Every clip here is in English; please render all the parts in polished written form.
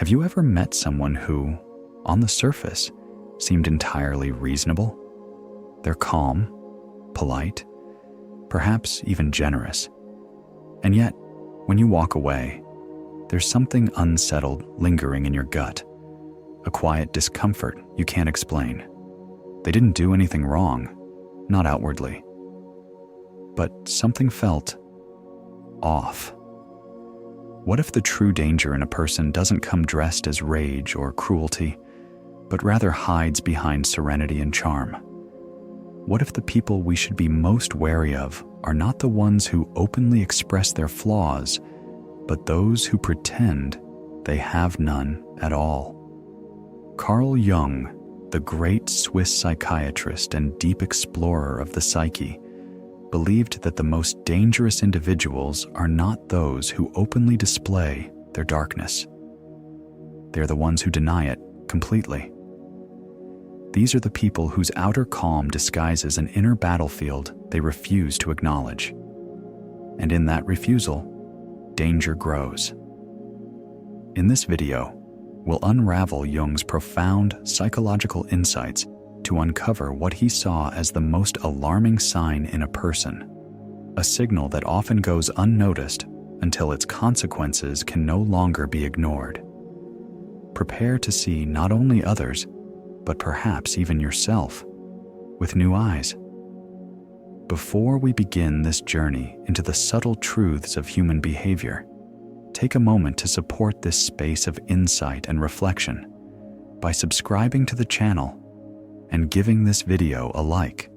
Have you ever met someone who, on the surface, seemed entirely reasonable? They're calm, polite, perhaps even generous. And yet, when you walk away, there's something unsettled lingering in your gut, a quiet discomfort you can't explain. They didn't do anything wrong, not outwardly, but something felt off. What if the true danger in a person doesn't come dressed as rage or cruelty, but rather hides behind serenity and charm? What if the people we should be most wary of are not the ones who openly express their flaws, but those who pretend they have none at all? Carl Jung, the great Swiss psychiatrist and deep explorer of the psyche, believed that the most dangerous individuals are not those who openly display their darkness. They're the ones who deny it completely. These are the people whose outer calm disguises an inner battlefield they refuse to acknowledge. And in that refusal, danger grows. In this video, we'll unravel Jung's profound psychological insights to uncover what he saw as the most alarming sign in a person, a signal that often goes unnoticed until its consequences can no longer be ignored. Prepare to see not only others, but perhaps even yourself, with new eyes. Before we begin this journey into the subtle truths of human behavior, take a moment to support this space of insight and reflection by subscribing to the channel and giving this video a like.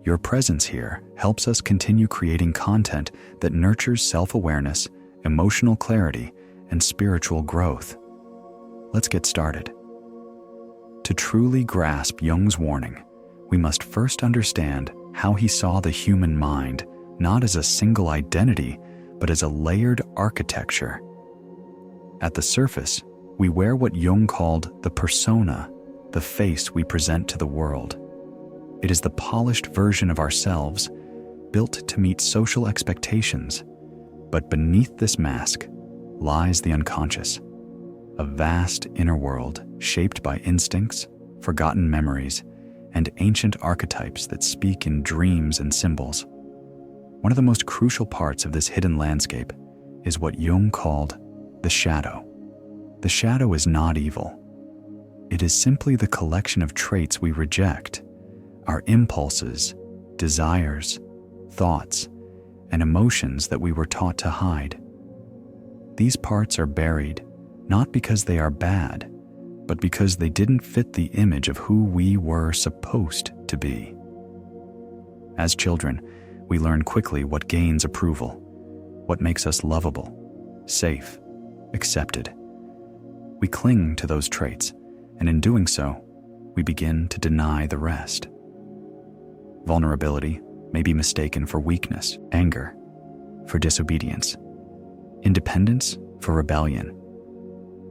Your presence here helps us continue creating content that nurtures self-awareness, emotional clarity, and spiritual growth. Let's get started. To truly grasp Jung's warning, we must first understand how he saw the human mind not as a single identity, but as a layered architecture. At the surface, we wear what Jung called the persona, the face we present to the world. It is the polished version of ourselves, built to meet social expectations. But beneath this mask lies the unconscious, a vast inner world shaped by instincts, forgotten memories, and ancient archetypes that speak in dreams and symbols. One of the most crucial parts of this hidden landscape is what Jung called the shadow. The shadow is not evil. It is simply the collection of traits we reject, our impulses, desires, thoughts, and emotions that we were taught to hide. These parts are buried not because they are bad, but because they didn't fit the image of who we were supposed to be. As children, we learn quickly what gains approval, what makes us lovable, safe, accepted. We cling to those traits, and in doing so, we begin to deny the rest. Vulnerability may be mistaken for weakness, anger for disobedience, independence for rebellion.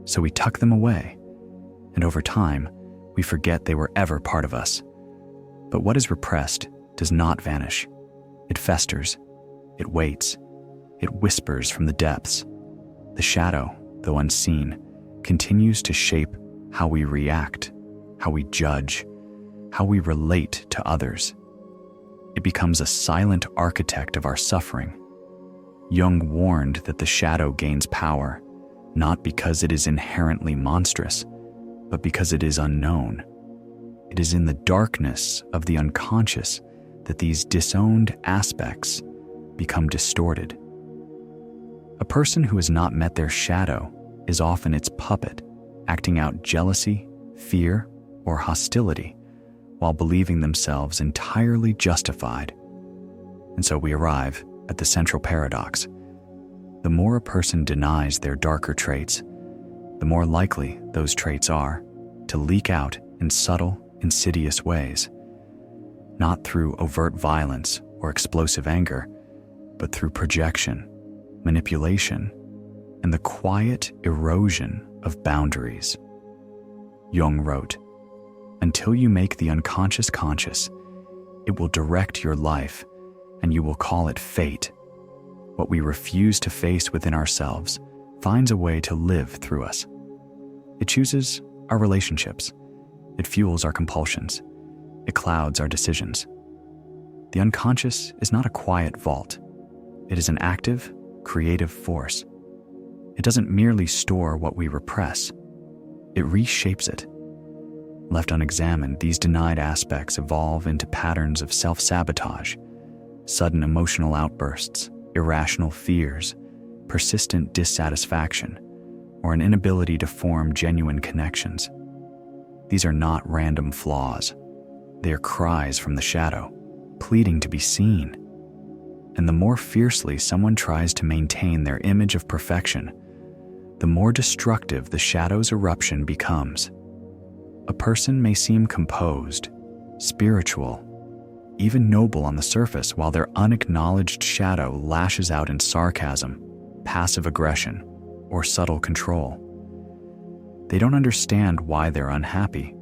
So we tuck them away, and over time, we forget they were ever part of us. But what is repressed does not vanish. It festers, it waits, it whispers from the depths. The shadow, though unseen, continues to shape how we react, how we judge, how we relate to others. It becomes a silent architect of our suffering. Jung warned that the shadow gains power, not because it is inherently monstrous, but because it is unknown. It is in the darkness of the unconscious that these disowned aspects become distorted. A person who has not met their shadow is often its puppet, acting out jealousy, fear, or hostility, while believing themselves entirely justified. And so we arrive at the central paradox. The more a person denies their darker traits, the more likely those traits are to leak out in subtle, insidious ways, not through overt violence or explosive anger, but through projection, manipulation, and the quiet erosion of boundaries. Jung wrote, "Until you make the unconscious conscious, it will direct your life, and you will call it fate. What we refuse to face within ourselves finds a way to live through us. It chooses our relationships. It fuels our compulsions. It clouds our decisions. The unconscious is not a quiet vault. It is an active, creative force. It doesn't merely store what we repress. It reshapes it. Left unexamined, these denied aspects evolve into patterns of self-sabotage, sudden emotional outbursts, irrational fears, persistent dissatisfaction, or an inability to form genuine connections. These are not random flaws. They are cries from the shadow, pleading to be seen. And the more fiercely someone tries to maintain their image of perfection, the more destructive the shadow's eruption becomes. A person may seem composed, spiritual, even noble on the surface, while their unacknowledged shadow lashes out in sarcasm, passive aggression, or subtle control. They don't understand why they're unhappy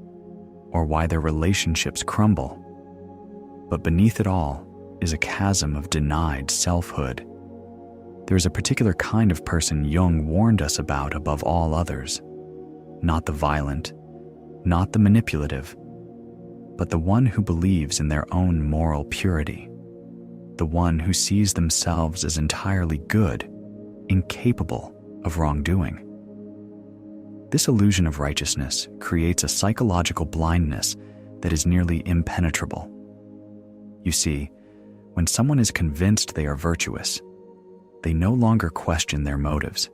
or why their relationships crumble. But beneath it all is a chasm of denied selfhood. There is a particular kind of person Jung warned us about above all others. Not the violent, not the manipulative, but the one who believes in their own moral purity. The one who sees themselves as entirely good, incapable of wrongdoing. This illusion of righteousness creates a psychological blindness that is nearly impenetrable. You see, when someone is convinced they are virtuous, they no longer question their motives.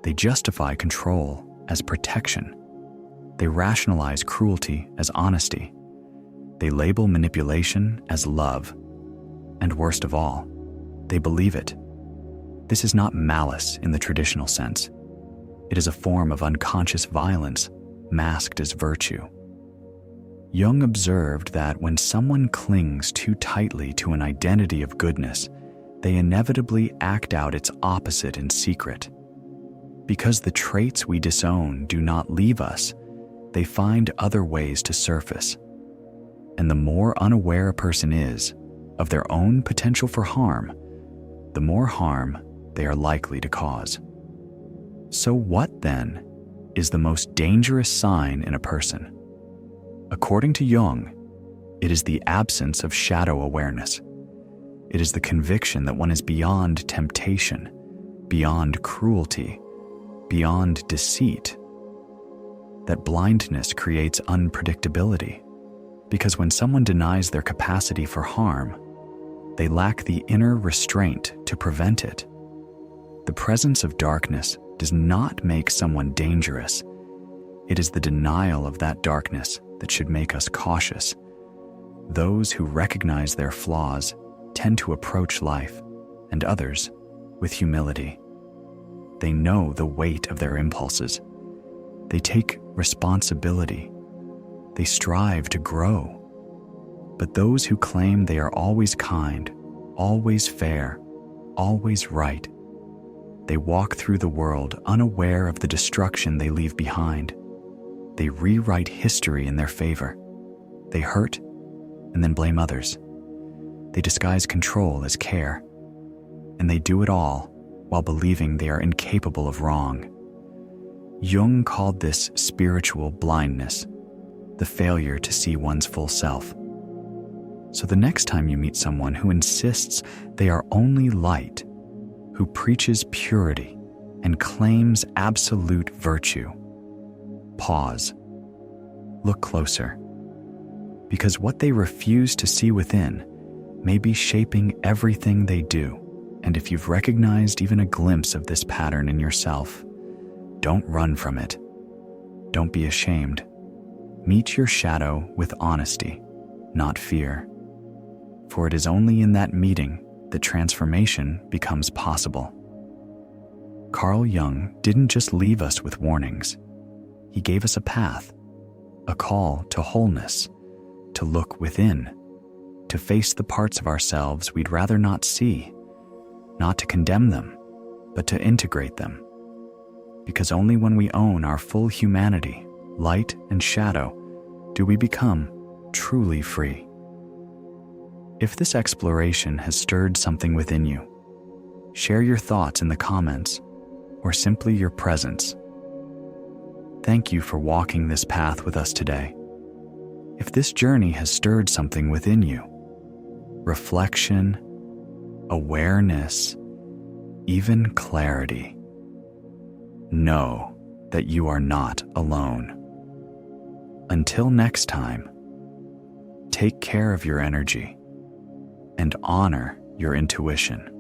They justify control as protection. They rationalize cruelty as honesty. They label manipulation as love. And worst of all, they believe it. This is not malice in the traditional sense. It is a form of unconscious violence masked as virtue. Jung observed that when someone clings too tightly to an identity of goodness, they inevitably act out its opposite in secret. Because the traits we disown do not leave us, they find other ways to surface. And the more unaware a person is of their own potential for harm, the more harm they are likely to cause. So what, then, is the most dangerous sign in a person? According to Jung, it is the absence of shadow awareness. It is the conviction that one is beyond temptation, beyond cruelty, beyond deceit. That blindness creates unpredictability, because when someone denies their capacity for harm, they lack the inner restraint to prevent it. The presence of darkness does not make someone dangerous. It is the denial of that darkness that should make us cautious. Those who recognize their flaws tend to approach life and others with humility. They know the weight of their impulses. They take responsibility. They strive to grow. But those who claim they are always kind, always fair, always right, they walk through the world unaware of the destruction they leave behind. They rewrite history in their favor. They hurt and then blame others. They disguise control as care. And they do it all while believing they are incapable of wrong. Jung called this spiritual blindness, the failure to see one's full self. So the next time you meet someone who insists they are only light, who preaches purity and claims absolute virtue, pause. Look closer. Because what they refuse to see within may be shaping everything they do. And if you've recognized even a glimpse of this pattern in yourself, don't run from it. Don't be ashamed. Meet your shadow with honesty, not fear. For it is only in that meeting that transformation becomes possible. Carl Jung didn't just leave us with warnings. He gave us a path, a call to wholeness, to look within, to face the parts of ourselves we'd rather not see, not to condemn them, but to integrate them. Because only when we own our full humanity, light and shadow, do we become truly free. If this exploration has stirred something within you, share your thoughts in the comments or simply your presence. Thank you for walking this path with us today. If this journey has stirred something within you, reflection, awareness, even clarity, know that you are not alone. Until next time, take care of your energy and honor your intuition.